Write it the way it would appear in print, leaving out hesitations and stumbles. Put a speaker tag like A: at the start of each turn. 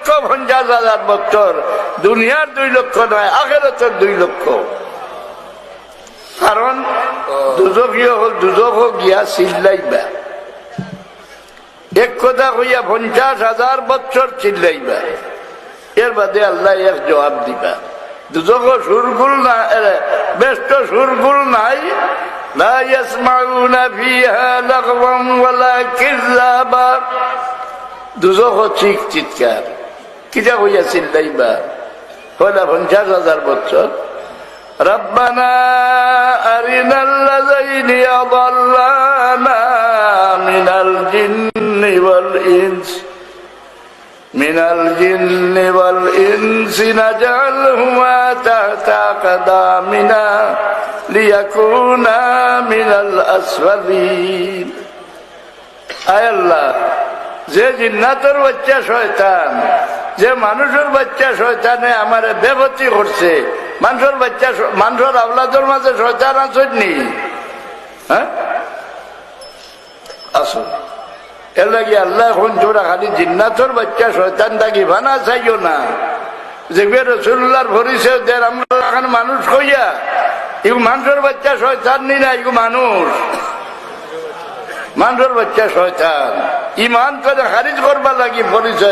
A: 2,50,000 বছর, দুনিয়ার 2 লক্ষ নয়, আখিরাতের 2 লক্ষ। কারণ দুজক গিয়া চিল্লাইবা, এক কথা কইয়া 50,000 বছর চিল্লাইবা, এর বাদে আল্লাহ এক জবাব দিবা। দুজক সুরগুল না, ব্যস্ত সুরগুল নাই। লা ইয়াসমাউনা ফিহা লাগওয়ান ওয়ালা কিযাবা। দুজক চিৎকার কিটা কইয়া চিল্লাইবা, কইলা 50,000 বছর। রব্বানা আরিনাল্লাযাইনি আযাল্লানা মিনাল জিন্নি ওয়াল ইনসি নাজআলহুমা তাহতা আকদামিনা লিয়াকুনা মিনাল আসফালিন। আয় আল্লাহ, যে জিন্নাতের বাচ্চা শয়তান, যে মানুষের বাচ্চা শয়তানে আমারে বেগতি করছে, মানুষের বাচ্চা, মানুষের আওলাদের মাঝে শয়তান আসেননি? হ্যাঁ, আসুন। এর লাগে আল্লাহ এখন জোড়া খালি জিন্নাতের বাচ্চা শয়তান থাকি ভানা চাইও না। যে রাসূলুল্লাহর পরিচয় দেন আমরা এখন মানুষ কইয়া, এগুলো মানুষের বাচ্চা শয়তান নি না, এগুলো মানুষ, মানুষের বাচ্চা শয়তান। ইমান করে খারিজ করবার লাগি পরিচয়